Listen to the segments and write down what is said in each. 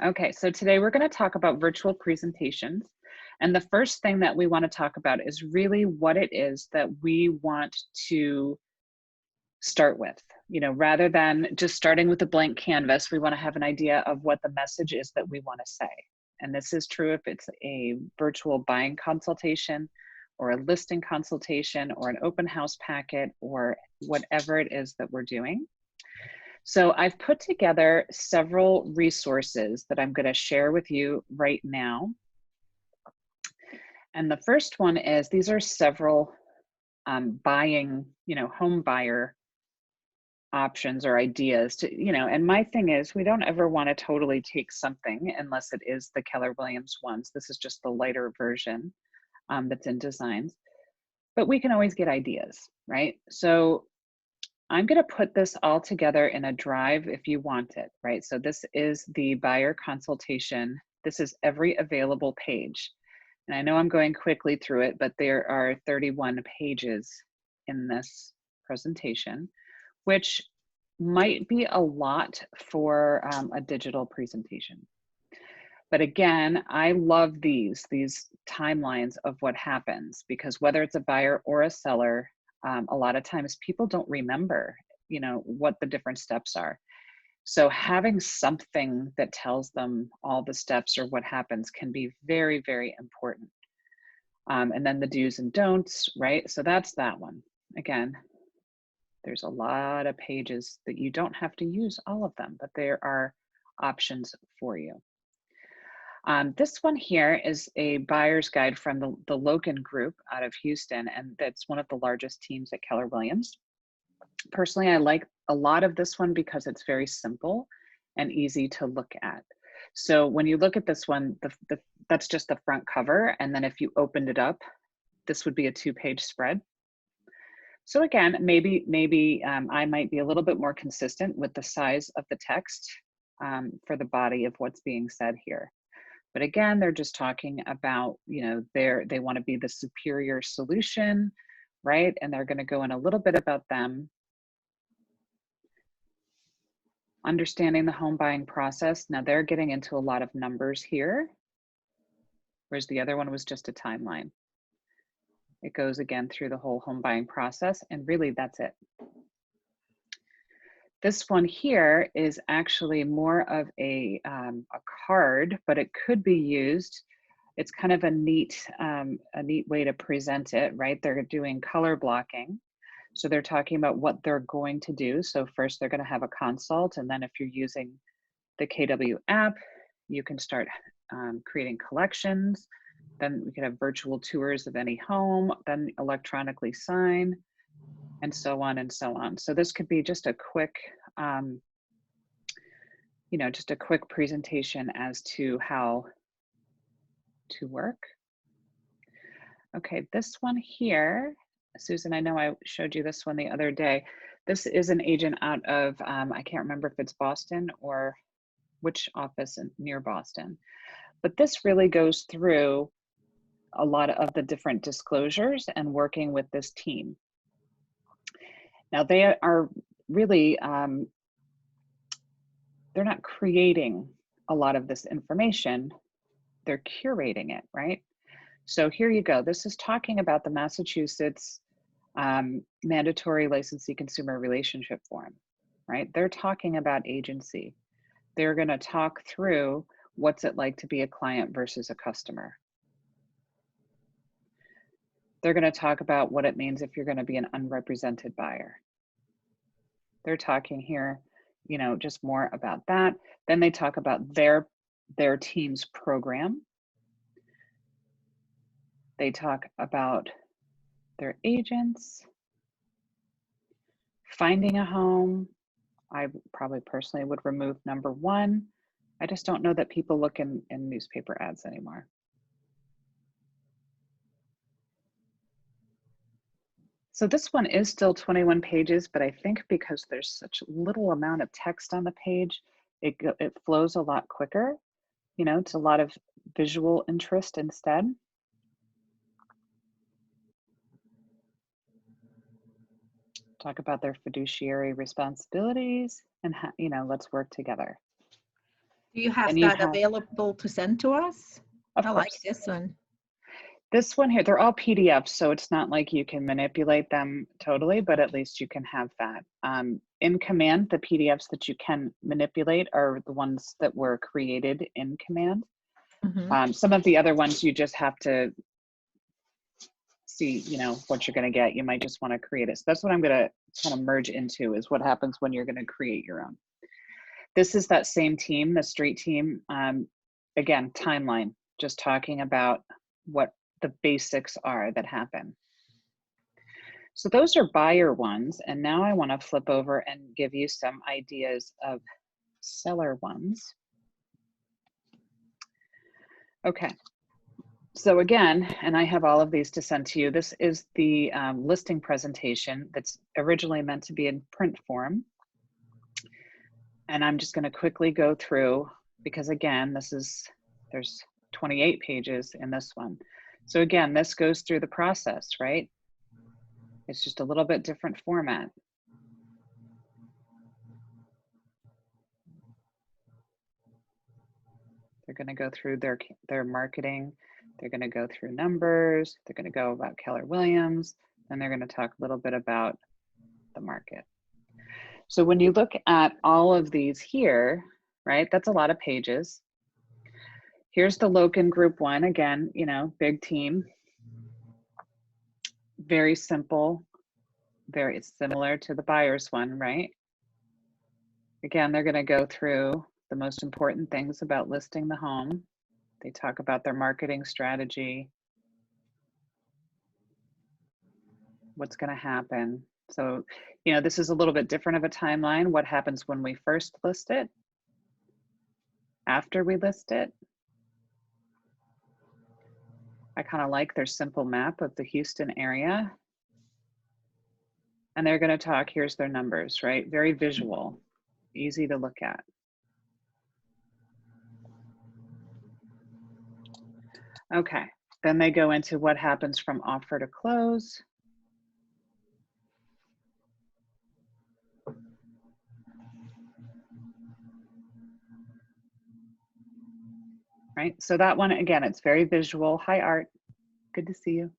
Okay, so today we're going to talk about virtual presentations. And the first thing that we want to talk about is really what it is that we want to start with. You know, rather than just starting with a blank canvas, we want to have an idea of what the message is that we want to say. And this is true if it's a virtual buying consultation or a listing consultation or an open house packet or whatever it is that we're doing. So I've put together several resources that I'm going to share with you right now. And the first one is these are several buying, home buyer options or ideas to, and my thing is we don't ever want to totally take something unless it is the Keller Williams ones. This is just the lighter version that's in designs, but we can always get ideas, right? So I'm going to put this all together in a drive if you want it, right? So this is the buyer consultation. This is every available page. And I know I'm going quickly through it, but there are 31 pages in this presentation, which might be a lot for a digital presentation. But again, I love these timelines of what happens, because whether it's a buyer or a seller, a lot of times people don't remember, what the different steps are. So having something that tells them all the steps or what happens can be very, very important. And then the do's and don'ts, right? So that's that one. Again, there's a lot of pages that you don't have to use all of them, but there are options for you. This one here is a buyer's guide from the Logan Group out of Houston, and that's one of the largest teams at Keller Williams. Personally, I like a lot of this one because it's very simple and easy to look at. So when you look at this one, that's just the front cover, and then if you opened it up, this would be a 2-page spread. So again, maybe I might be a little bit more consistent with the size of the text for the body of what's being said here. But again, they're just talking about, they want to be the superior solution, right? And they're going to go in a little bit about them. Understanding the home buying process. Now they're getting into a lot of numbers here, whereas the other one was just a timeline. It goes again through the whole home buying process, and really that's it. This one here is actually more of a card, but it could be used. It's kind of a neat way to present it, right? They're doing color blocking. So they're talking about what they're going to do. So first they're going to have a consult, and then if you're using the KW app, you can start creating collections. Then we can have virtual tours of any home, then electronically sign, and so on and so on. So this could be just a quick, just a quick presentation as to how to work. Okay, this one here, Susan, I know I showed you this one the other day. This is an agent out of, I can't remember if it's Boston or which office near Boston, but this really goes through a lot of the different disclosures and working with this team. Now they are really, they're not creating a lot of this information, they're curating it, right? So here you go. This is talking about the Massachusetts mandatory licensee consumer relationship form, right? They're talking about agency. They're going to talk through what's it like to be a client versus a customer. They're going to talk about what it means if you're going to be an unrepresented buyer. They're talking here, just more about that. Then they talk about their team's program. They talk about their agents, finding a home. I probably personally would remove number 1. I just don't know that people look in newspaper ads anymore. So this one is still 21 pages, but I think because there's such little amount of text on the page, it flows a lot quicker. It's a lot of visual interest instead. Talk about their fiduciary responsibilities and how, let's work together. Do you have And you that have, available to send to us? of I like course, this one. this one here, they're all PDFs, so it's not like you can manipulate them totally, but at least you can have that. In Command, the PDFs that you can manipulate are the ones that were created in Command. Some of the other ones you just have to see, you know, what you're going to get. You might just want to create it. So that's what I'm going to kind of merge into, is what happens when you're going to create your own. This is that same team, the street team. Again, timeline, just talking about what the basics are that happen. So those are buyer ones. And now I want to flip over and give you some ideas of seller ones. Okay. So again, and I have all of these to send to you. This is the listing presentation that's originally meant to be in print form. And I'm just going to quickly go through, because again, there's 28 pages in this one. So again, this goes through the process, right? It's just a little bit different format. They're going to go through their marketing. They're going to go through numbers. They're going to go about Keller Williams. And they're going to talk a little bit about the market. So when you look at all of these here, right, that's a lot of pages. Here's the Loken Group one. Again, you know, big team. Very simple. Very similar to the buyer's one, right? Again, they're going to go through the most important things about listing the home. They talk about their marketing strategy, what's going to happen. So, you know, this is a little bit different of a timeline. What happens when we first list it, after we list it. I kind of like their simple map of the Houston area. And they're going to talk, here's their numbers, right? Very visual, easy to look at. Okay, then they go into what happens from offer to close. Right, so that one, again, it's very visual. Hi, Art, good to see you.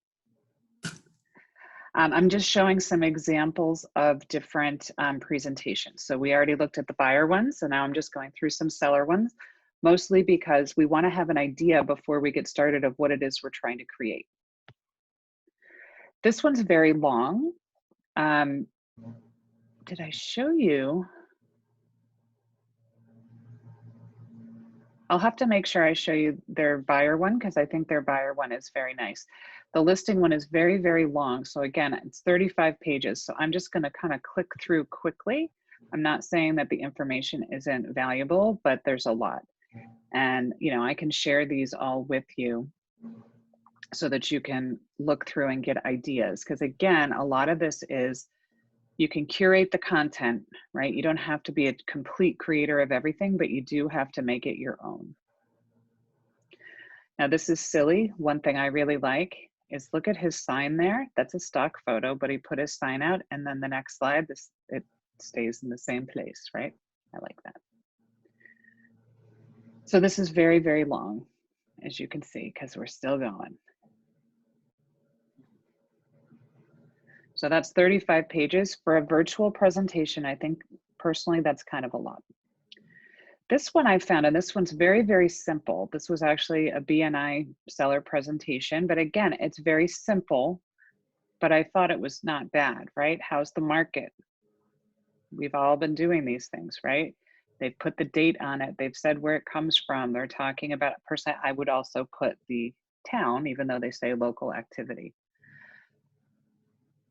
I'm just showing some examples of different presentations. So we already looked at the buyer ones, so now I'm just going through some seller ones, mostly because we want to have an idea before we get started of what it is we're trying to create. This one's very long. Did I show you? I'll have to make sure I show you their buyer one, because I think their buyer one is very nice. The listing one is very, very long. So again, it's 35 pages. So I'm just going to kind of click through quickly. I'm not saying that the information isn't valuable, but there's a lot. And, you know, I can share these all with you so that you can look through and get ideas. Because again, a lot of this is, you can curate the content, right? You don't have to be a complete creator of everything, but you do have to make it your own. Now this is silly. One thing I really like is look at his sign there. That's a stock photo, but he put his sign out, and then the next slide, it stays in the same place, right? I like that. So this is very, very long, as you can see, because we're still going. So that's 35 pages. For a virtual presentation, I think personally that's kind of a lot. This one I found, and this one's very, very simple. This was actually a BNI seller presentation, but again, it's very simple, but I thought it was not bad, right? How's the market? We've all been doing these things, right? They've put the date on it. They've said where it comes from. They're talking about %. I would also put the town, even though they say local activity.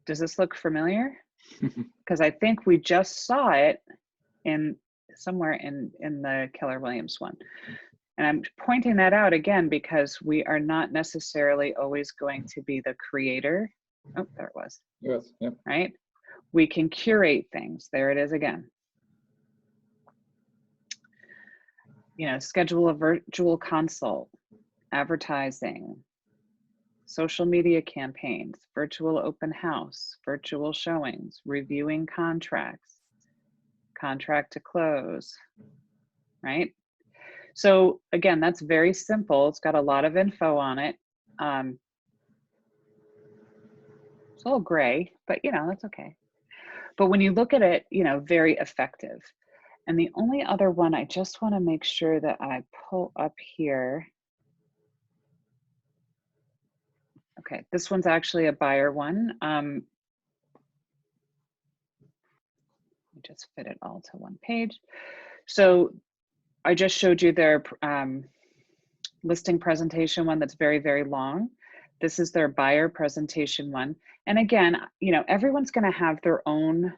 Does this look familiar? Because I think we just saw it in somewhere in the Keller Williams one. And I'm pointing that out again because we are not necessarily always going to be the creator. Oh, there it was. Yes, yeah. Right? We can curate things. There it is again. You know, schedule a virtual consult, advertising, social media campaigns, virtual open house, virtual showings, reviewing contracts, contract to close, right? So again, that's very simple. It's got a lot of info on it. It's a little gray, but you know, that's okay. But when you look at it, you know, very effective. And the only other one I just want to make sure that I pull up here. Okay, this one's actually a buyer one. Let me just fit it all to one page. So I just showed you their listing presentation one that's very, very long. This is their buyer presentation one. And again, you know, everyone's going to have their own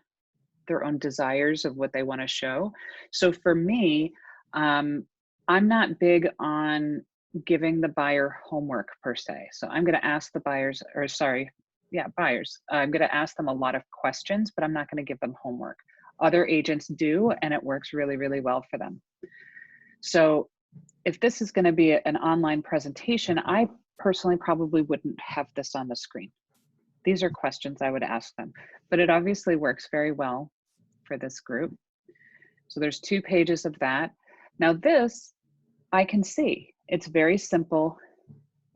desires of what they want to show. So for me, I'm not big on giving the buyer homework per se. So I'm going to ask the buyers, or sorry, yeah, buyers. I'm going to ask them a lot of questions, but I'm not going to give them homework. Other agents do, and it works really, really well for them. So if this is going to be an online presentation, I personally probably wouldn't have this on the screen. These are questions I would ask them, but it obviously works very well for this group. So there's 2 pages of that. Now this, I can see, it's very simple.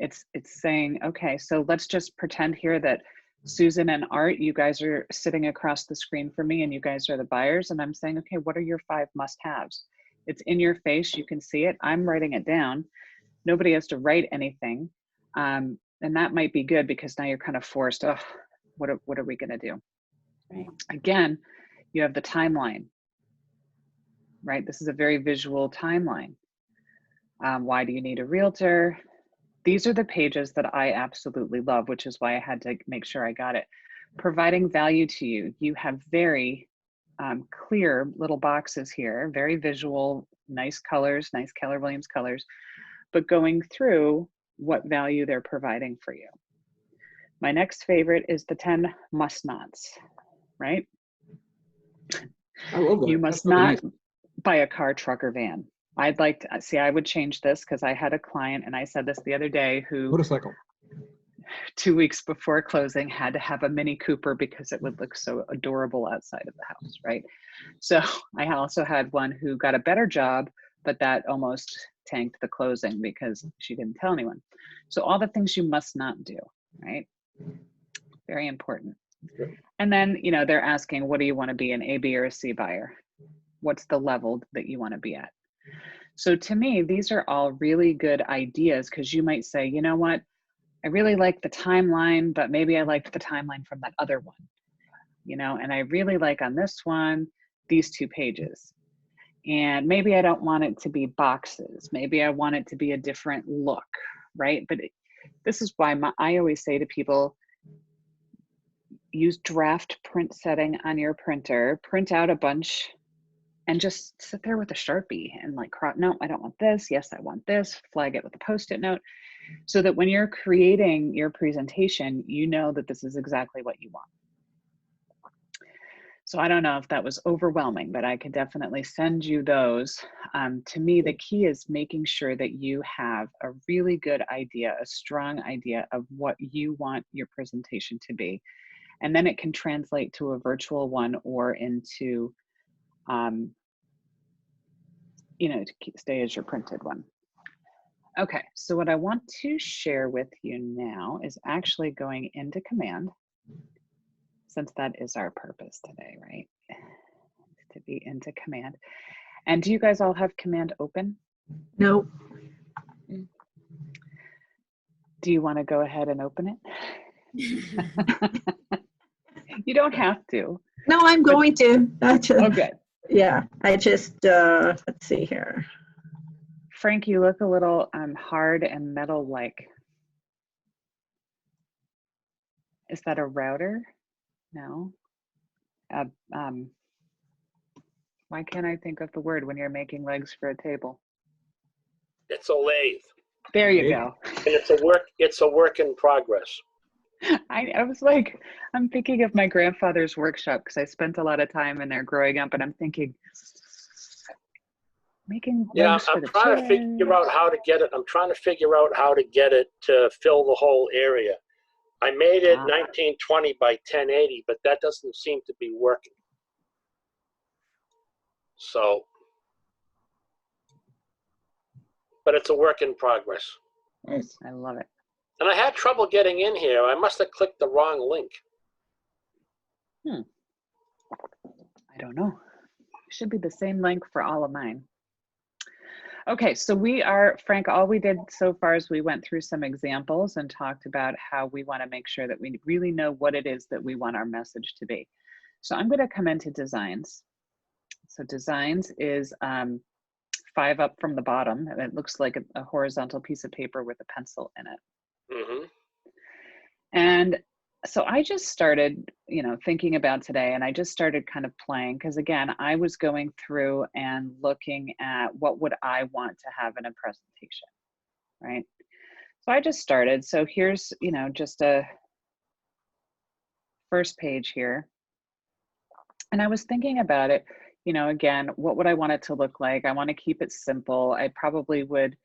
It's saying, okay, so let's just pretend here that Susan and Art, you guys are sitting across the screen from me and you guys are the buyers. And I'm saying, okay, what are your 5 must-haves? It's in your face, you can see it. I'm writing it down. Nobody has to write anything. And that might be good because now you're kind of forced, oh, what are we gonna do? Right. Again, you have the timeline, right? This is a very visual timeline. Why do you need a realtor? These are the pages that I absolutely love, which is why I had to make sure I got it. Providing value to you. You have very clear little boxes here, very visual, nice colors, nice Keller Williams colors, but going through what value they're providing for you. My next favorite is the 10 must nots, right? I love that. You That's must really not nice. buy a car, truck, or van. I'd like to see, I would change this because I had a client, and I said this the other day, who Motorcycle. 2 weeks before closing had to have a Mini Cooper because it would look so adorable outside of the house, right? So I also had one who got a better job, but that almost tanked the closing because she didn't tell anyone. So all the things you must not do, right? Very important. Good. And then, you know, they're asking, what do you want to be, an A, B, or a C buyer? What's the level that you want to be at? So to me, these are all really good ideas because you might say, you know what, I really like the timeline, but maybe I liked the timeline from that other one, you know, and I really like on this one, these 2 pages. And maybe I don't want it to be boxes. Maybe I want it to be a different look, right? But this is why I always say to people, use draft print setting on your printer, print out a bunch, and just sit there with a Sharpie and like, no, I don't want this. Yes, I want this. Flag it with a Post-it note so that when you're creating your presentation, you know that this is exactly what you want. So I don't know if that was overwhelming, but I could definitely send you those. To me, the key is making sure that you have a really good idea, a strong idea of what you want your presentation to be. And then it can translate to a virtual one or into you know, to stay as your printed one. Okay, so what I want to share with you now is actually going into Command, since that is our purpose today, right? To be into Command. And do you guys all have Command open? No. Do you want to go ahead and open it? You don't have to. No, I'm going to. Oh, good. Yeah, I just, let's see here. Frank, you look a little hard and metal-like. Is that a router? No. Why can't I think of the word when you're making legs for a table? It's a lathe, There you Lathe. go. and it's a work in progress. I was like, I'm thinking of my grandfather's workshop because I spent a lot of time in there growing up, and I'm thinking, making Yeah, legs for I'm the trying to figure chair. out how to get it. I'm trying to figure out how to get it to fill the whole area. I made it 1920 by 1080, but that doesn't seem to be working. So but it's a work in progress. Nice. I love it. And I had trouble getting in here. I must have clicked the wrong link. I don't know. Should be the same link for all of mine. Okay, so we are, Frank, all we did so far is we went through some examples and talked about how we want to make sure that we really know what it is that we want our message to be. So I'm going to come into designs. So designs is 5 up from the bottom, and it looks like a horizontal piece of paper with a pencil in it. Mm-hmm. And so I just started, thinking about today, and I just started kind of playing, because again, I was going through and looking at what would I want to have in a presentation, right? So I just started. So here's, just a first page here. And I was thinking about it, again, what would I want it to look like? I want to keep it simple. I probably would,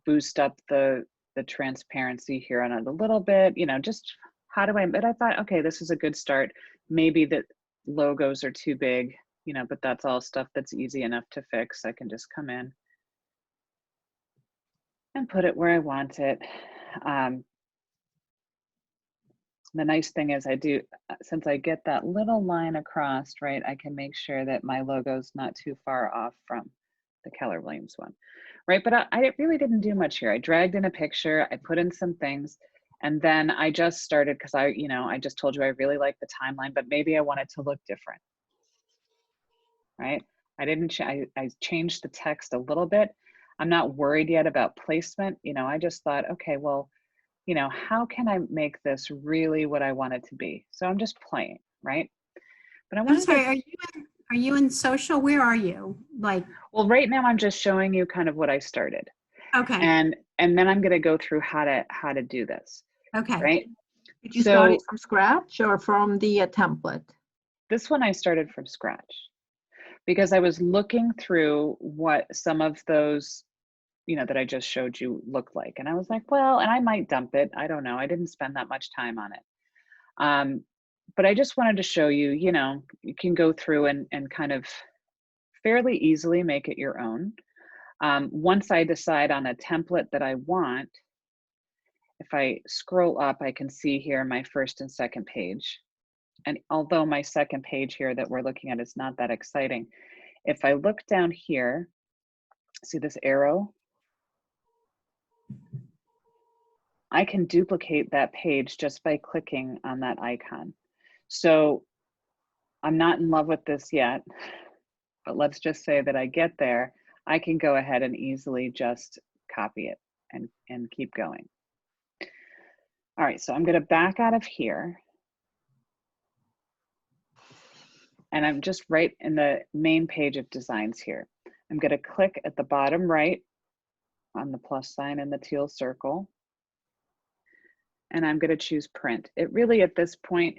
boost up the transparency here on it a little bit, just but I thought, okay, this is a good start. Maybe the logos are too big, but that's all stuff that's easy enough to fix. I can just come in and put it where I want it. The nice thing is since I get that little line across, right, I can make sure that my logo's not too far off from the Keller Williams one, right? But I really didn't do much here. I dragged in a picture, I put in some things, and then I just started, because I just told you I really like the timeline, but maybe I want it to look different, right? I changed the text a little bit. I'm not worried yet about placement. I just thought, okay, well, how can I make this really what I want it to be? So I'm just playing, right? But I'm sorry, are you in social? Where are you? Well, right now I'm just showing you kind of what I started. Okay. And then I'm going to go through how to do this. Okay. Right? Did you start it from scratch or from the template? This one I started from scratch, because I was looking through what some of those, that I just showed you looked like. And I was like, well, and I might dump it. I don't know. I didn't spend that much time on it. But I just wanted to show you, you can go through and kind of fairly easily make it your own. Once I decide on a template that I want, if I scroll up, I can see here my first and second page. And although my second page here that we're looking at is not that exciting, if I look down here, see this arrow? I can duplicate that page just by clicking on that icon. So I'm not in love with this yet, but let's just say that I get there. I can go ahead and easily just copy it and keep going. All right, so I'm going to back out of here. And I'm just right in the main page of designs here. I'm going to click at the bottom right on the plus sign in the teal circle. And I'm going to choose print. It really, at this point,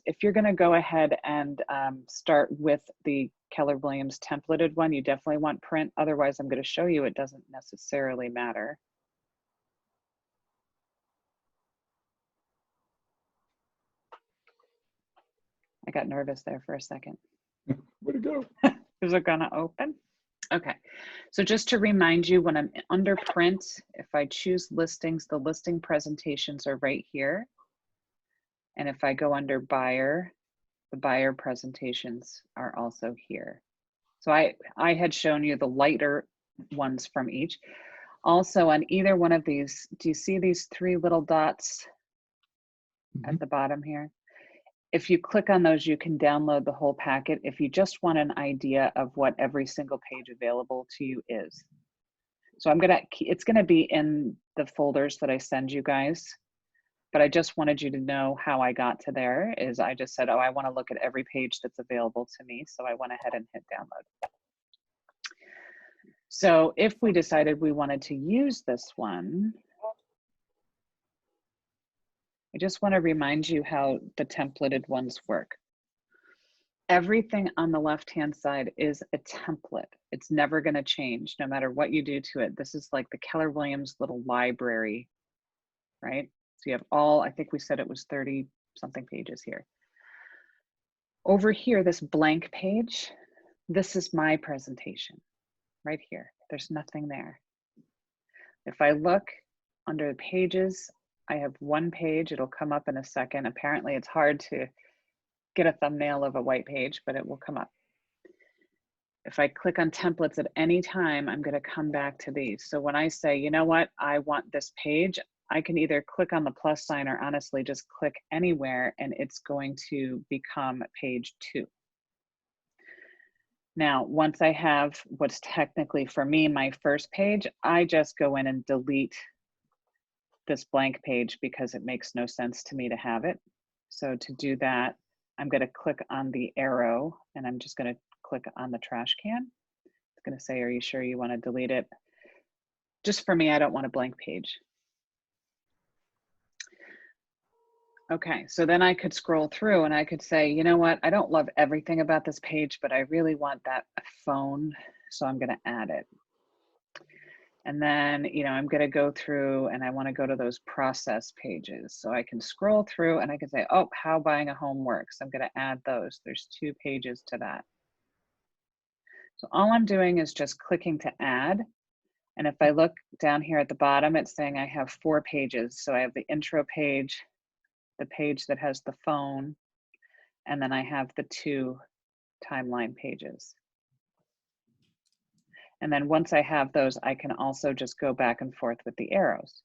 if you're going to go ahead and start with the Keller Williams templated one, you definitely want print. Otherwise, I'm going to show you it doesn't necessarily matter. I got nervous there for a second. Where'd it go? Is it going to open? Okay, so just to remind you, when I'm under print, if I choose listings, the listing presentations are right here. And if I go under buyer, the buyer presentations are also here. So I had shown you the lighter ones from each. Also on either one of these, do you see these 3 little dots at the bottom here? If you click on those, you can download the whole packet if you just want an idea of what every single page available to you is. So it's gonna be in the folders that I send you guys, but I just wanted you to know how I got to there is I just said, oh, I wanna look at every page that's available to me. So I went ahead and hit download. So if we decided we wanted to use this one, I just want to remind you how the templated ones work. Everything on the left-hand side is a template. It's never going to change no matter what you do to it. This is like the Keller Williams little library, right? So you have I think we said it was 30 something pages here. Over here, this blank page, this is my presentation right here. There's nothing there. If I look under the pages, I have one page. It'll come up in a second. Apparently it's hard to get a thumbnail of a white page, but it will come up. If I click on templates at any time, I'm going to come back to these. So when I say, you know what, I want this page, I can either click on the plus sign or honestly just click anywhere and it's going to become page 2. Now, once I have what's technically for me my first page, I just go in and delete this blank page because it makes no sense to me to have it. So to do that, I'm going to click on the arrow and I'm just going to click on the trash can. It's going to say, are you sure you want to delete it? Just for me, I don't want a blank page. Okay, so then I could scroll through and I could say, you know what, I don't love everything about this page, but I really want that phone, so I'm going to add it. And then, you know, I'm going to go through and I want to go to those process pages. So I can scroll through and I can say, oh, how buying a home works. I'm going to add those. There's 2 pages to that. So all I'm doing is just clicking to add. And if I look down here at the bottom, it's saying I have 4 pages. So I have the intro page, the page that has the phone, and then I have the 2 timeline pages. And then once I have those, I can also just go back and forth with the arrows.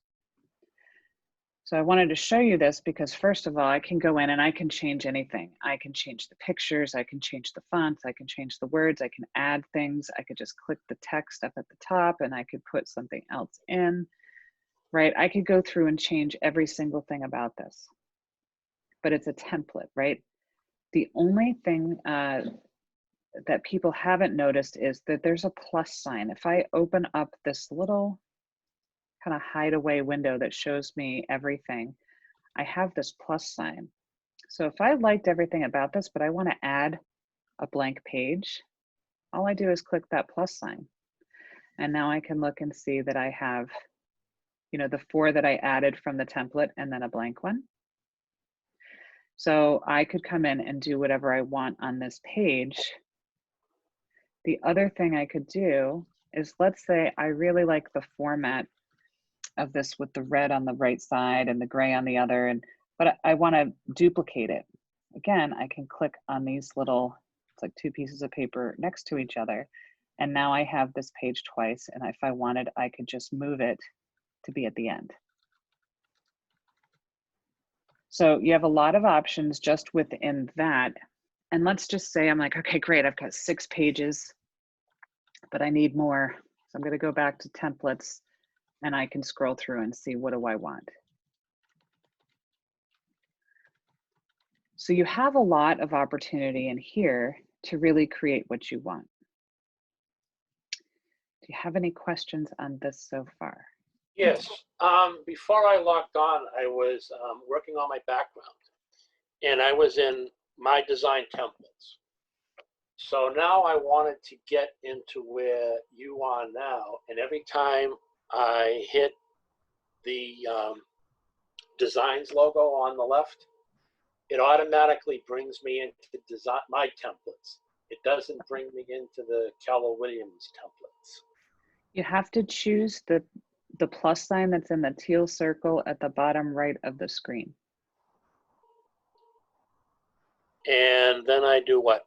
So I wanted to show you this because first of all, I can go in and I can change anything. I can change the pictures, I can change the fonts, I can change the words, I can add things. I could just click the text up at the top and I could put something else in, right? I could go through and change every single thing about this, but it's a template, right? The only thing that people haven't noticed is that there's a plus sign. If I open up this little kind of hideaway window that shows me everything, I have this plus sign. So if I liked everything about this, but I want to add a blank page, all I do is click that plus sign. And now I can look and see that I have, you know, the 4 that I added from the template and then a blank one. So I could come in and do whatever I want on this page. The other thing I could do is, let's say I really like the format of this with the red on the right side and the gray on the other, but I want to duplicate it. Again, I can click on these little, it's like 2 pieces of paper next to each other. And now I have this page twice. And if I wanted, I could just move it to be at the end. So you have a lot of options just within that. And let's just say I'm like, okay, great, I've got 6 pages, but I need more. So I'm going to go back to templates and I can scroll through and see, what do I want? So you have a lot of opportunity in here to really create what you want. Do you have any questions on this so far? Yes. Before I logged on, I was working on my background, and I was in my design templates. So now I wanted to get into where you are now, and every time I hit the designs logo on the left, it automatically brings me into design my templates. It doesn't bring me into the Keller Williams templates. You have to choose the plus sign that's in the teal circle at the bottom right of the screen. And then I do what?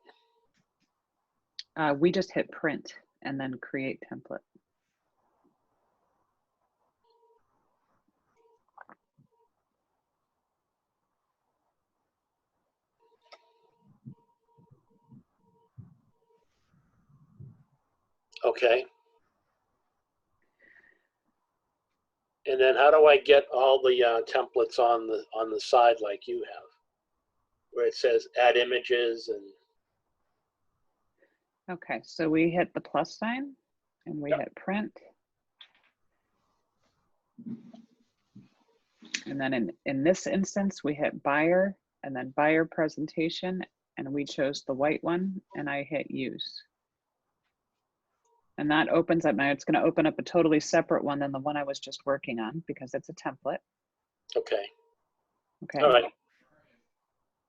We just hit print and then create template. Okay. And then how do I get all the templates on the side like you have, where it says add images and? Okay, so we hit the plus sign and we hit print. And then in this instance, we hit buyer and then buyer presentation, and we chose the white one and I hit use. And that opens up now, it's going to open up a totally separate one than the one I was just working on because it's a template. Okay. Okay. All right.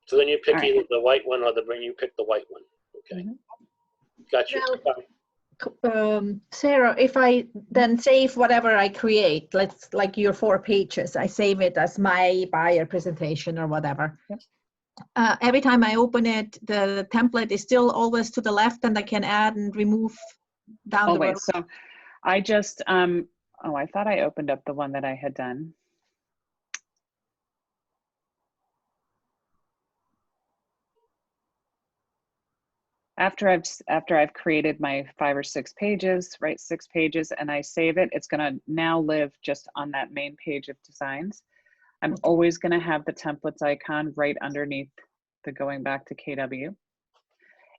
So then you pick All right. either the white one or you pick the white one. Okay. Mm-hmm. Gotcha. Now, Sarah, if I then save whatever I create, let's like your 4 pages, I save it as my buyer presentation or whatever. Yep. Every time I open it, the template is still always to the left and I can add and remove down the road. Always. So I just, oh, I thought I opened up the one that I had done. After I've created my 5 or 6 pages, right, 6 pages, and I save it, it's gonna now live just on that main page of designs. I'm always gonna have the templates icon right underneath the going back to KW.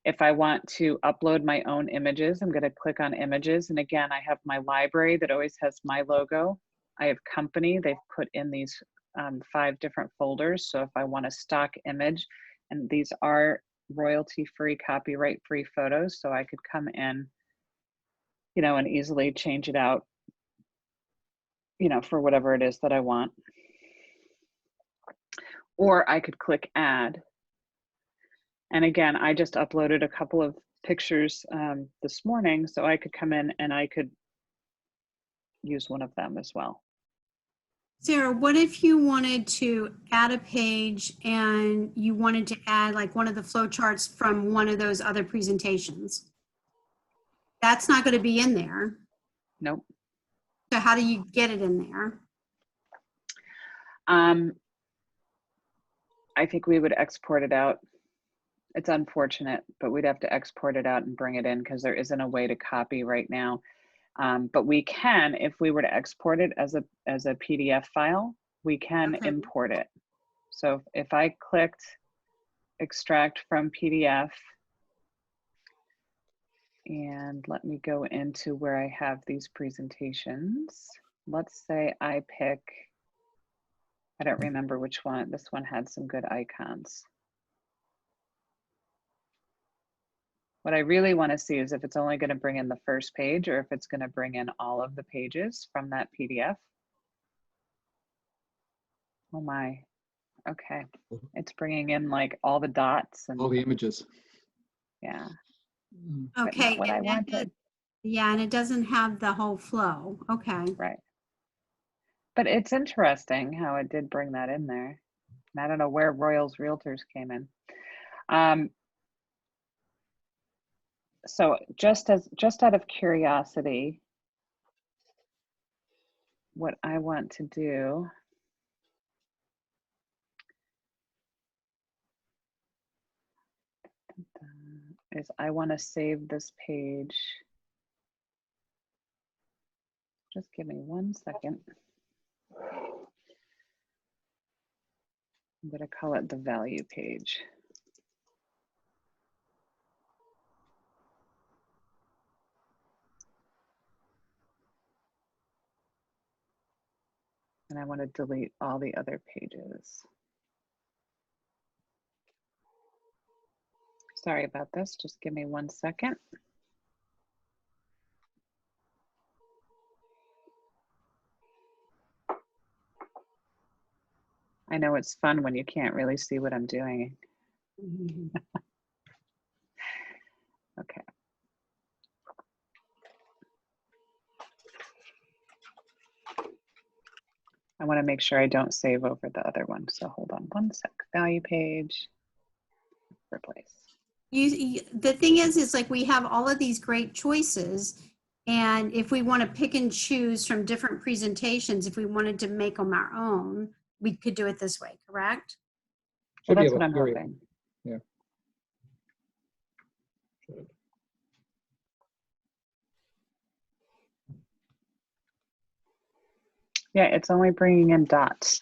If I want to upload my own images, I'm gonna click on images. And again, I have my library that always has my logo. I have company, they've put in these 5 different folders. So if I want a stock image, and these are royalty-free, copyright-free photos, so I could come in, you know, and easily change it out, you know, for whatever it is that I want. Or I could click add. And again, I just uploaded a couple of pictures this morning, so I could come in and I could use one of them as well. Sarah, what if you wanted to add a page and you wanted to add like one of the flow charts from one of those other presentations? That's not going to be in there. Nope. So how do you get it in there? I think we would export it out. It's unfortunate, but we'd have to export it out and bring it in because there isn't a way to copy right now. But we can, if we were to export it as a PDF file, we can Okay. import it. So if I clicked extract from PDF, and let me go into where I have these presentations. Let's say I pick, I don't remember which one, this one had some good icons. What I really want to see is if it's only going to bring in the first page or if it's going to bring in all of the pages from that PDF. Oh my, okay. It's bringing in like all the dots and All the images. yeah, Mm. but Okay. not what I and that wanted. does- yeah, and it doesn't have the whole flow. Okay. Right. But it's interesting how it did bring that in there. And I don't know where Royals Realtors came in. So just out of curiosity, what I want to do is I want to save this page. Just give me 1 second. I'm going to call it the value page. And I want to delete all the other pages. Sorry about this. Just give me 1 second. I know it's fun when you can't really see what I'm doing. Okay. I want to make sure I don't save over the other one. So hold on 1 sec. Value page, replace. The thing is like we have all of these great choices. And if we want to pick and choose from different presentations, if we wanted to make them our own, we could do it this way, correct? Well, Should be that's able what I'm to, hoping. yeah. Should. Yeah, it's only bringing in dots,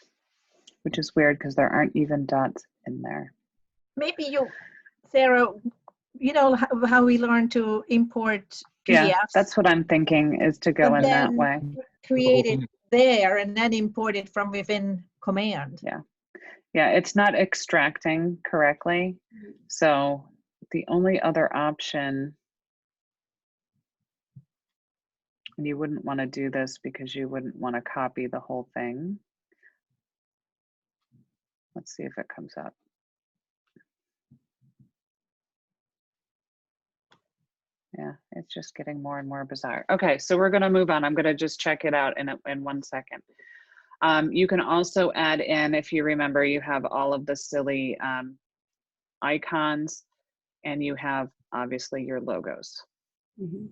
which is weird because there aren't even dots in there. Maybe you, Sarah, you know how we learn to import PDFs? Yeah, that's what I'm thinking is to go So in that then way. create it there and then import it from within command. Yeah. Yeah, it's not extracting correctly. So the only other option, and you wouldn't want to do this because you wouldn't want to copy the whole thing. Let's see if it comes up. Yeah, it's just getting more and more bizarre. Okay, so we're gonna move on. I'm gonna just check it out in 1 second. You can also add in, if you remember, you have all of the silly icons, and you have obviously your logos, Mhm.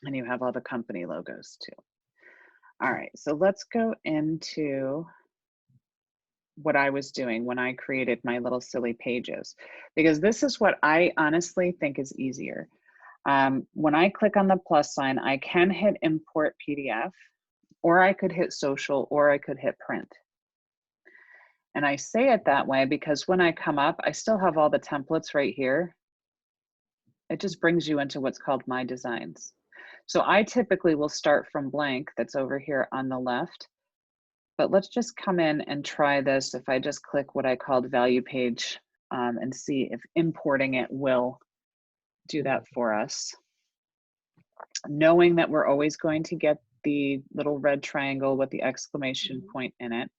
and you have all the company logos too. All right, so let's go into what I was doing when I created my little silly pages, because this is what I honestly think is easier. When I click on the plus sign, I can hit import PDF, or I could hit social, or I could hit print. And I say it that way because when I come up, I still have all the templates right here. It just brings you into what's called My Designs. So I typically will start from blank, that's over here on the left. But let's just come in and try this. If I just click what I called value page and see if importing it will do that for us. Knowing that we're always going to get the little red triangle with the exclamation point in it.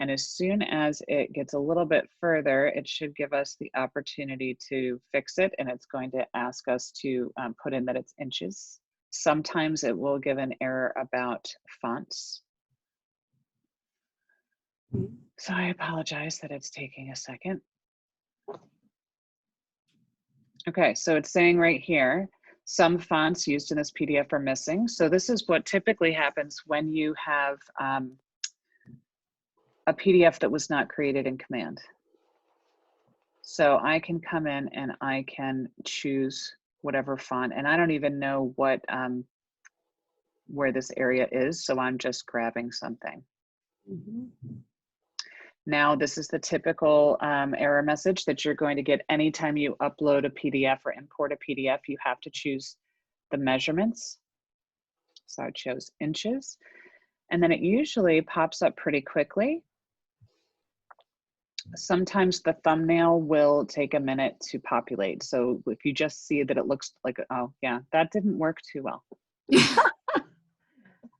And as soon as it gets a little bit further, it should give us the opportunity to fix it. And it's going to ask us to put in that it's inches. Sometimes it will give an error about fonts. So I apologize that it's taking a second. Okay, so it's saying right here, some fonts used in this PDF are missing. So this is what typically happens when you have a PDF that was not created in Command. So I can come in and I can choose whatever font, and I don't even know what where this area is, so I'm just grabbing something. Mhm. Now, this is the typical error message that you're going to get anytime you upload a PDF or import a PDF. You have to choose the measurements. So I chose inches, and then it usually pops up pretty quickly. Sometimes the thumbnail will take a minute to populate. So if you just see that it looks like, oh yeah, that didn't work too well.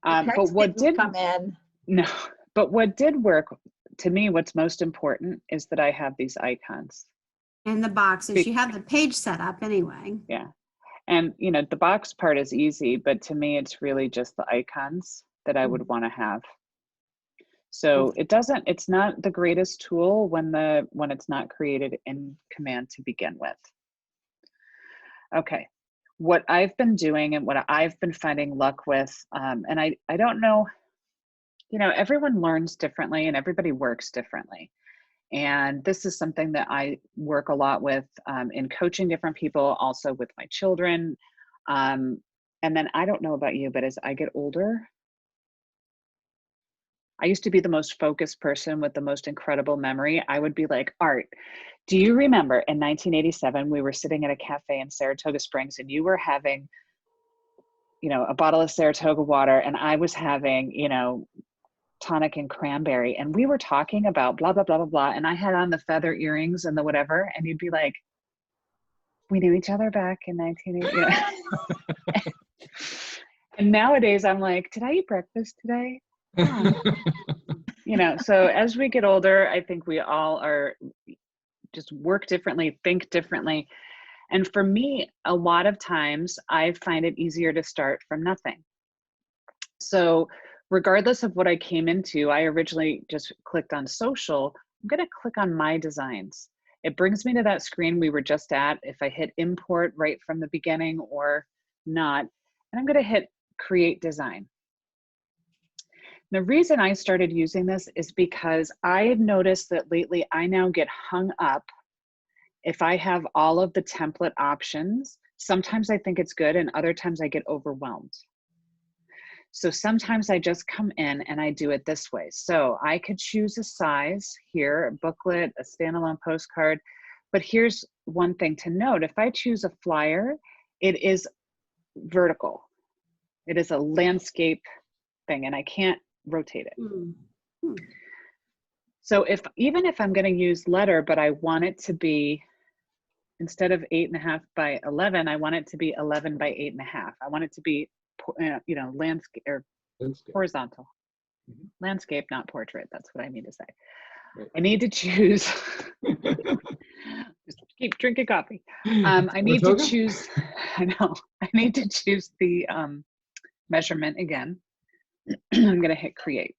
But Text what didn't did come in. No, but what did work, to me, what's most important is that I have these icons. And the boxes, you have the page set up anyway. Yeah. And, you know, the box part is easy, but to me, it's really just the icons that I would want to have. So it's not the greatest tool when it's not created in Command to begin with. Okay. What I've been doing and what I've been finding luck with, and I don't know, you know, everyone learns differently and everybody works differently. And this is something that I work a lot with in coaching different people, also with my children. And then I don't know about you, but as I get older, I used to be the most focused person with the most incredible memory. I would be like, Art, do you remember in 1987, we were sitting at a cafe in Saratoga Springs and you were having, you know, a bottle of Saratoga water and I was having, you know, tonic and cranberry, and we were talking about blah blah blah blah blah, and I had on the feather earrings and the whatever, and you'd be like, we knew each other back in 1980. You know? And nowadays I'm like, did I eat breakfast today? Oh. You know, so as we get older, I think we all are just work differently, think differently. And for me, a lot of times I find it easier to start from nothing. So regardless of what I came into, I originally just clicked on social. I'm going to click on My Designs. It brings me to that screen we were just at. If I hit import right from the beginning or not, and I'm going to hit Create Design. The reason I started using this is because I have noticed that lately I now get hung up if I have all of the template options. Sometimes I think it's good and other times I get overwhelmed. So sometimes I just come in and I do it this way. So I could choose a size here, a booklet, a standalone postcard. But here's one thing to note. If I choose a flyer, it is vertical. It is a landscape thing and I can't rotate it. So even if I'm going to use letter, but I want it to be, instead of 8.5 by 11, I want it to be 11 by 8.5. I want it to be, you know, landscape or horizontal. Landscape, not portrait. That's what I mean to say. I need to choose. Just keep drinking coffee. I need to Saratoga? choose. I know. I need to choose the measurement again. I'm going to hit create.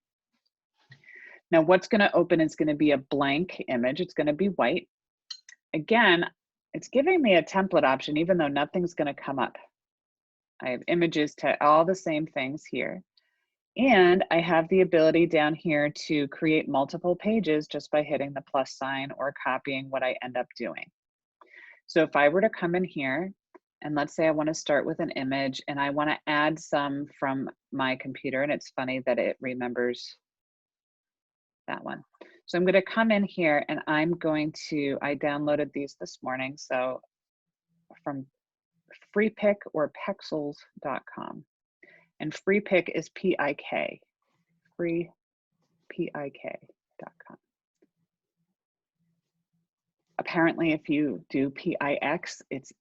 Now what's going to open is going to be a blank image. It's going to be white. Again, it's giving me a template option, even though nothing's going to come up. I have images to all the same things here. And I have the ability down here to create multiple pages just by hitting the plus sign or copying what I end up doing. So if I were to come in here, and let's say I want to start with an image and I want to add some from my computer, and it's funny that it remembers that one. So I'm going to come in here and I'm going to, I downloaded these this morning. So from FreePic or Pexels.com. And FreePic is P-I-K, freepik.com. Apparently, if you do P-I-X, it's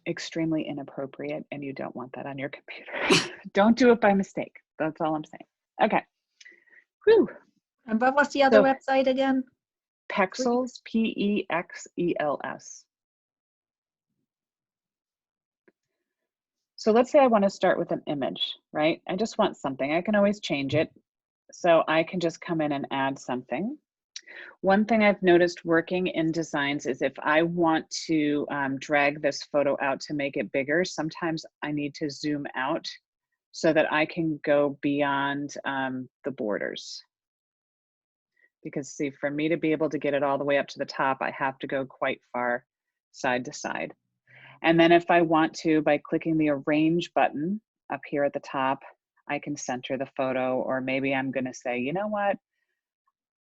extremely inappropriate and you don't want that on your computer. Don't do it by mistake. That's all I'm saying. Okay. Whew. And what was the other So- website again? Pexels, P-E-X-E-L-S. So let's say I want to start with an image, right? I just want something. I can always change it. So I can just come in and add something. One thing I've noticed working in designs is if I want to drag this photo out to make it bigger, sometimes I need to zoom out so that I can go beyond the borders. Because see, for me to be able to get it all the way up to the top, I have to go quite far side to side. And then if I want to, by clicking the arrange button up here at the top, I can center the photo, or maybe I'm gonna say, you know what?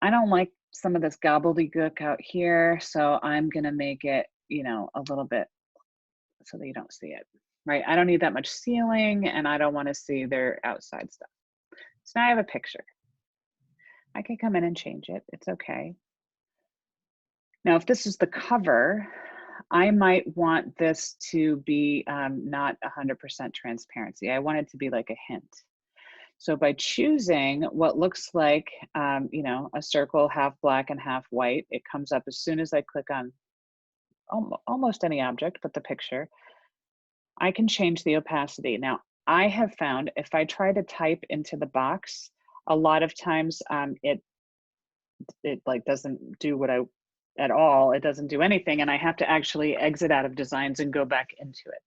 I don't like some of this gobbledygook out here, so I'm gonna make it, you know, a little bit so that you don't see it, right? I don't need that much ceiling and I don't wanna see their outside stuff. So now I have a picture. I can come in and change it, it's okay. Now, if this is the cover, I might want this to be not 100% transparency. I want it to be like a hint. So by choosing what looks like, you know, a circle, half black and half white, it comes up as soon as I click on almost any object, but the picture. I can change the opacity. Now, I have found if I try to type into the box, a lot of times it like doesn't do what I at all. It doesn't do anything, and I have to actually exit out of designs and go back into it.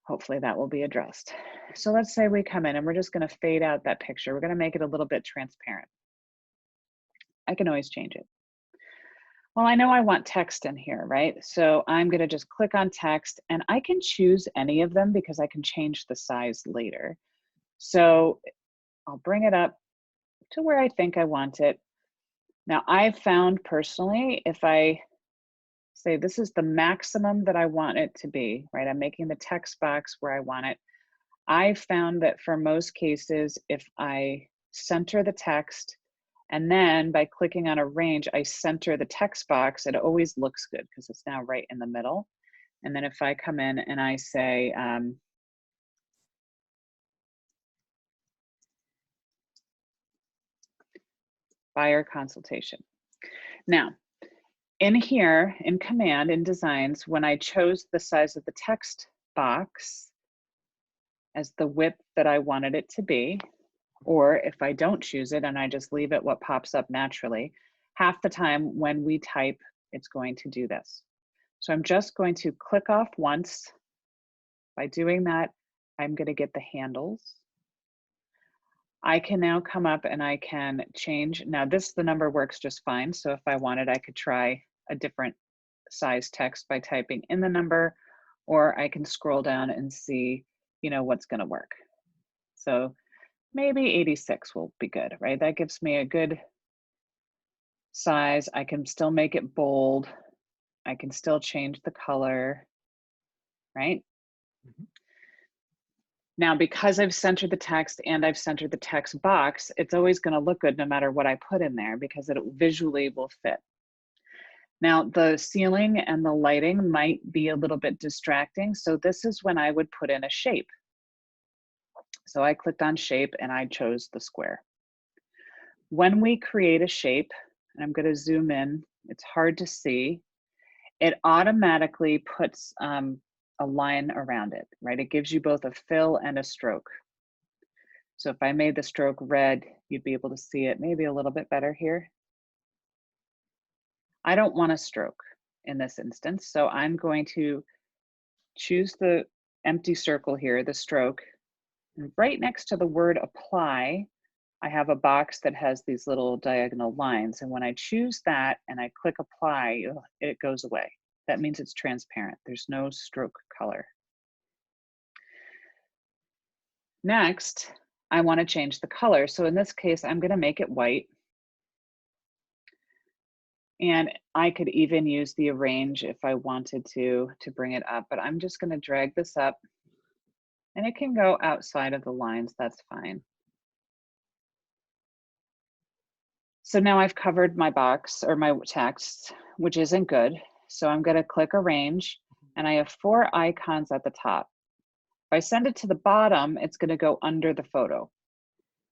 Hopefully that will be addressed. So let's say we come in and we're just going to fade out that picture. We're going to make it a little bit transparent. I can always change it. Well, I know I want text in here, right? So I'm going to just click on text, and I can choose any of them because I can change the size later. So I'll bring it up to where I think I want it. Now, I've found personally, if I say this is the maximum that I want it to be, right? I'm making the text box where I want it. I've found that for most cases, if I center the text and then by clicking on arrange, I center the text box, it always looks good because it's now right in the middle. And then if I come in and I say, buyer consultation. Now, in here, in command, in designs, when I chose the size of the text box as the width that I wanted it to be, or if I don't choose it and I just leave it what pops up naturally, half the time when we type, it's going to do this. So I'm just going to click off once. By doing that, I'm going to get the handles. I can now come up and I can change. Now the number works just fine. So if I wanted, I could try a different size text by typing in the number, or I can scroll down and see, you know, what's going to work. So maybe 86 will be good, right? That gives me a good size. I can still make it bold. I can still change the color, right? Mhm. Now, because I've centered the text and I've centered the text box, it's always going to look good no matter what I put in there because it visually will fit. Now, the ceiling and the lighting might be a little bit distracting. So this is when I would put in a shape. So I clicked on shape and I chose the square. When we create a shape, and I'm going to zoom in, it's hard to see, it automatically puts a line around it, right? It gives you both a fill and a stroke. So if I made the stroke red, you'd be able to see it maybe a little bit better here. I don't want a stroke in this instance, so I'm going to choose the empty circle here, the stroke, and right next to the word apply, I have a box that has these little diagonal lines. And when I choose that and I click apply, it goes away. That means it's transparent. There's no stroke color. Next, I want to change the color. So in this case, I'm going to make it white. And I could even use the arrange if I wanted to bring it up, but I'm just going to drag this up and it can go outside of the lines. That's fine. So now I've covered my box or my text, which isn't good. So I'm going to click arrange and I have 4 icons at the top. If I send it to the bottom, it's going to go under the photo.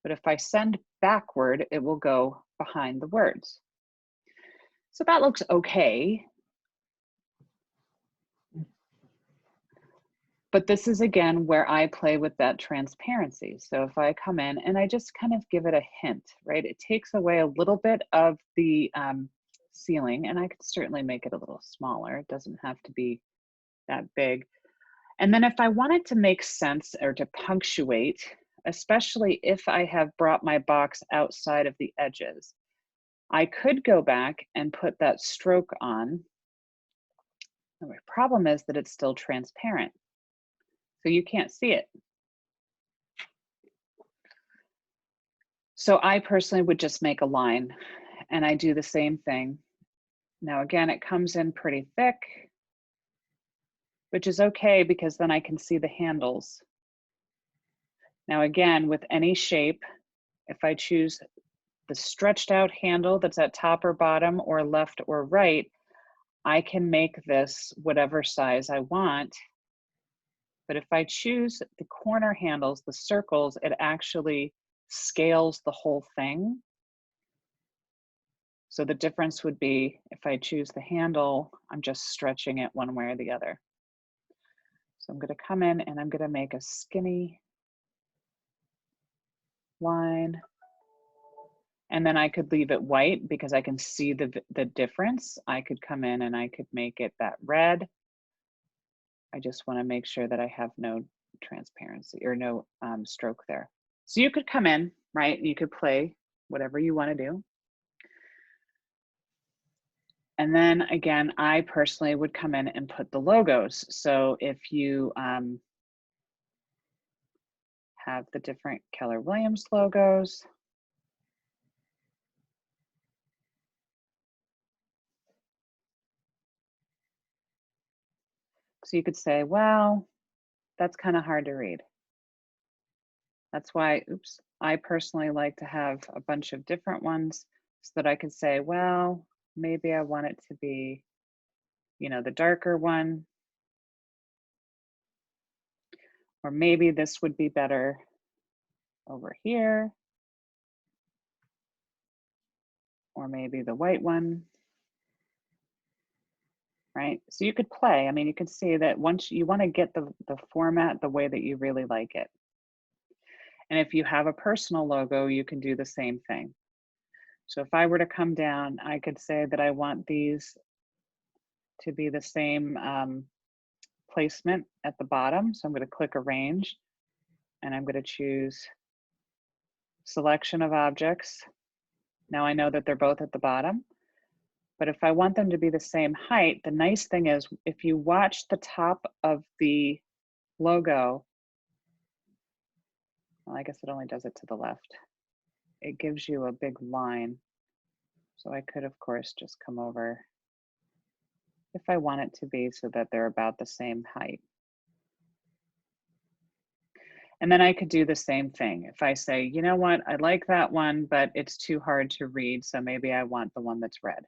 But if I send backward, it will go behind the words. So that looks okay. But this is again where I play with that transparency. So if I come in and I just kind of give it a hint, right? It takes away a little bit of the ceiling, and I could certainly make it a little smaller. It doesn't have to be that big. And then if I wanted to make sense or to punctuate, especially if I have brought my box outside of the edges, I could go back and put that stroke on. The problem is that it's still transparent. So you can't see it. So I personally would just make a line and I do the same thing. Now again, it comes in pretty thick, which is okay because then I can see the handles. Now again, with any shape, if I choose the stretched out handle that's at top or bottom or left or right, I can make this whatever size I want. But if I choose the corner handles, the circles, it actually scales the whole thing. So the difference would be if I choose the handle, I'm just stretching it one way or the other. So I'm going to come in and I'm going to make a skinny line. And then I could leave it white because I can see the difference. I could come in and I could make it that red. I just want to make sure that I have no transparency or no stroke there. So you could come in, right? You could play whatever you want to do. And then again, I personally would come in and put the logos. So if you have the different Keller Williams logos, so you could say, well, that's kind of hard to read. That's why, oops, I personally like to have a bunch of different ones so that I could say, well, maybe I want it to be, you know, the darker one. Or maybe this would be better over here. Or maybe the white one. Right? So you could play. I mean, you could see that once you want to get the format the way that you really like it. And if you have a personal logo, you can do the same thing. So if I were to come down, I could say that I want these to be the same placement at the bottom. So I'm going to click arrange and I'm going to choose selection of objects. Now I know that they're both at the bottom. But if I want them to be the same height, the nice thing is if you watch the top of the logo, well, I guess it only does it to the left. It gives you a big line. So I could, of course, just come over if I want it to be so that they're about the same height. And then I could do the same thing. If I say, you know what, I like that one, but it's too hard to read, so maybe I want the one that's red.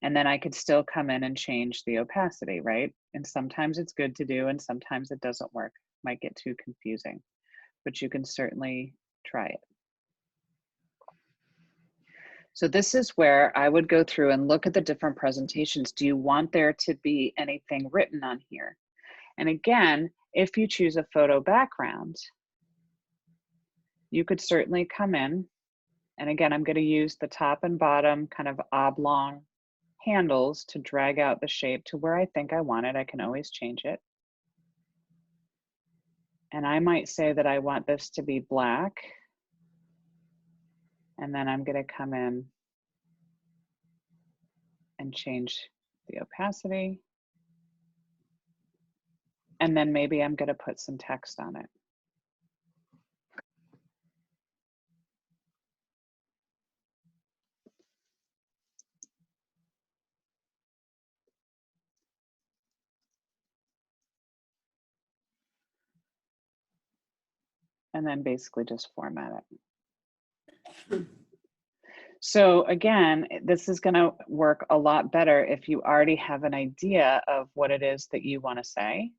And then I could still come in and change the opacity, right? And sometimes it's good to do and sometimes it doesn't work. Might get too confusing, but you can certainly try it. So this is where I would go through and look at the different presentations. Do you want there to be anything written on here? And again, if you choose a photo background, you could certainly come in. And again, I'm going to use the top and bottom kind of oblong handles to drag out the shape to where I think I want it. I can always change it. And I might say that I want this to be black. And then I'm going to come in and change the opacity. And then maybe I'm going to put some text on it. And then basically just format it. So again, this is going to work a lot better if you already have an idea of what it is that you want to say.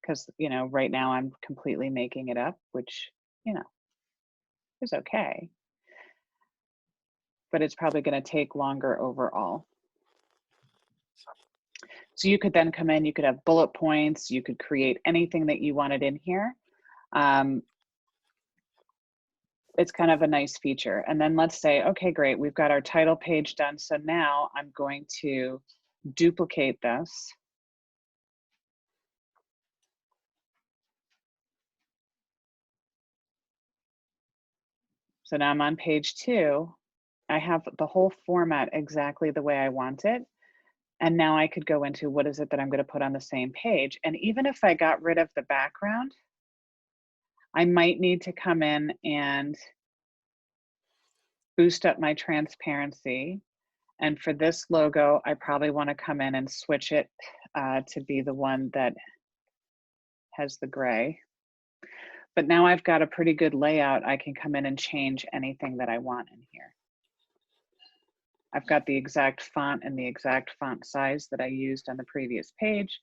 Because, you know, right now I'm completely making it up, which, you know, is okay. But it's probably going to take longer overall. So you could then come in, you could have bullet points, you could create anything that you wanted in here. It's kind of a nice feature. And then let's say, okay, great, we've got our title page done. So now I'm going to duplicate this. So now I'm on page 2. I have the whole format exactly the way I want it. And now I could go into what is it that I'm going to put on the same page. And even if I got rid of the background, I might need to come in and boost up my transparency. And for this logo, I probably want to come in and switch it to be the one that has the gray. But now I've got a pretty good layout. I can come in and change anything that I want in here. I've got the exact font and the exact font size that I used on the previous page.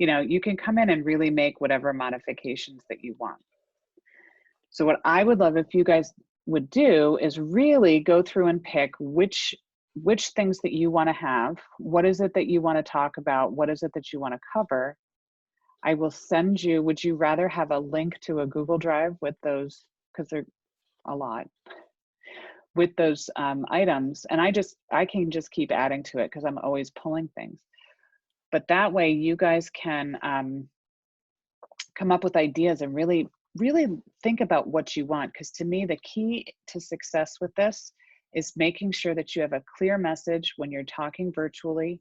You know, you can come in and really make whatever modifications that you want. So what I would love if you guys would do is really go through and pick which things that you want to have. What is it that you want to talk about? What is it that you want to cover? I will send you, would you rather have a link to a Google Drive with those, because they're a lot, with those items, and I can just keep adding to it because I'm always pulling things. But that way you guys can come up with ideas and really think about what you want, because to me the key to success with this is making sure that you have a clear message when you're talking virtually,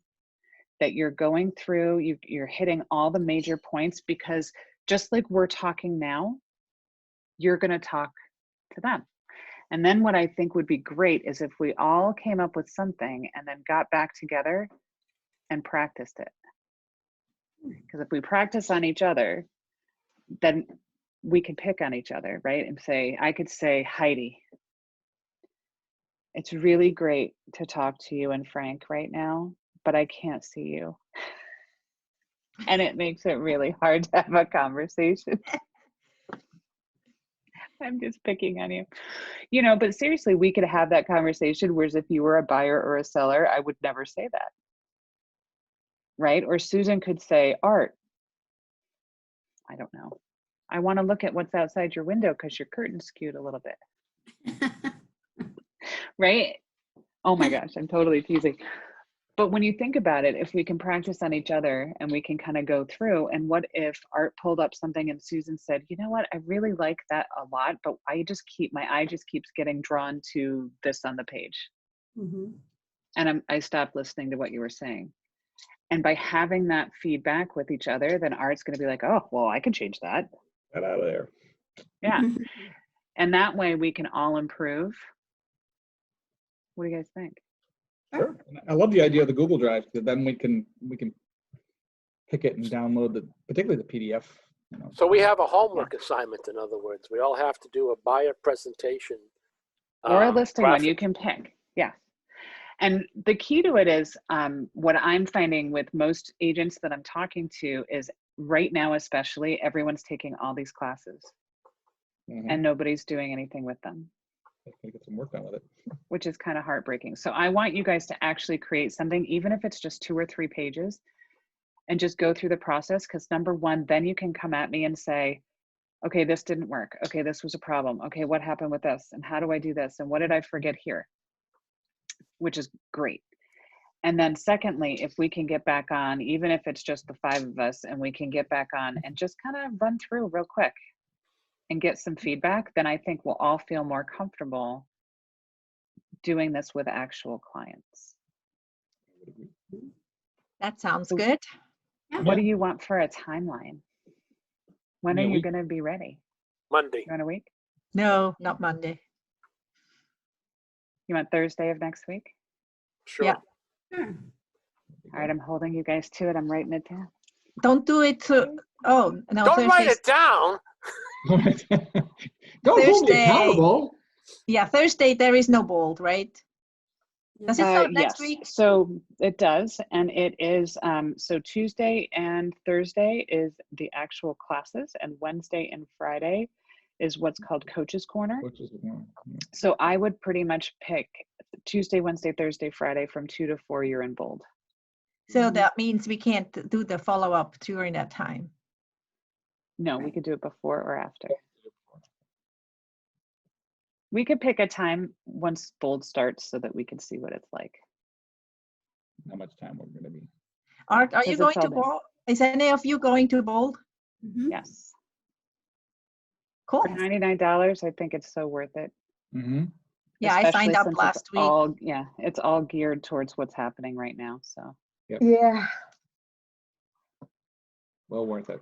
that you're going through, you're hitting all the major points, because just like we're talking now, you're going to talk to them. And then what I think would be great is if we all came up with something and then got back together and practiced it. Because if we practice on each other, then we can pick on each other, right? And say, I could say, Heidi, it's really great to talk to you and Frank right now, but I can't see you. And it makes it really hard to have a conversation. I'm just picking on you. You know, but seriously, we could have that conversation, whereas if you were a buyer or a seller, I would never say that. Right? Or Susan could say, Art, I don't know, I want to look at what's outside your window because your curtain's skewed a little bit. Right? Oh my gosh, I'm totally teasing. But when you think about it, if we can practice on each other and we can kind of go through, and what if Art pulled up something and Susan said, you know what, I really like that a lot, but my eye just keeps getting drawn to this on the page. Mm-hmm. And I stopped listening to what you were saying. And by having that feedback with each other, then Art's going to be like, oh, well, I can change that. Get out of there. Yeah. And that way we can all improve. What do you guys think? Sure. I love the idea of the Google Drive, because then we can pick it and download particularly the PDF. You know. So we have a homework assignment, in other words. We all have to do a buyer presentation. Or a listing one you can pick. Yeah. And the key to it is what I'm finding with most agents that I'm talking to is right now, especially, everyone's taking all these classes and nobody's doing anything with them. Gotta get some work done with it. which is kind of heartbreaking. So I want you guys to actually create something, even if it's just 2 or 3 pages, and just go through the process. Because number one, then you can come at me and say, okay, this didn't work. Okay, this was a problem. Okay, what happened with this? And how do I do this? And what did I forget here? Which is great. And then secondly, if we can get back on, even if it's just the 5 of us, and we can get back on and just kind of run through real quick and get some feedback, then I think we'll all feel more comfortable doing this with actual clients. That sounds So- good. What do you want for a timeline? When are Yeah, you we- going to be ready? Monday. You want a week? No, not Monday. You want Thursday of next week? Sure. Yeah. Sure. All right, I'm holding you guys to it. I'm writing it down. Don't do it to, oh, no, Don't write Thursday's, it down. Don't hold me Thursday. accountable. yeah, Thursday, there is no bold, right? Does it start next Yes, week? so it does, and it is, so Tuesday and Thursday is the actual classes, and Wednesday and Friday is what's called Coach's Corner. Which is, So I would pretty much pick Tuesday, Wednesday, Thursday, Friday from 2 to 4, you're in bold. So Mhm. that means we can't do the follow-up during that time. No, we could do it before or after. We could pick a time once bold starts so that we can see what it's like. how much time we're gonna be. Are you Because it's going all to there. bold? Is any of you going to bold? Mhm. Yes. Cool. For $99, I think it's so worth it. Mm-hmm. Yeah, I signed Especially up since last it's week. all, yeah, it's all geared towards what's happening right now. So Yeah. Well worth it.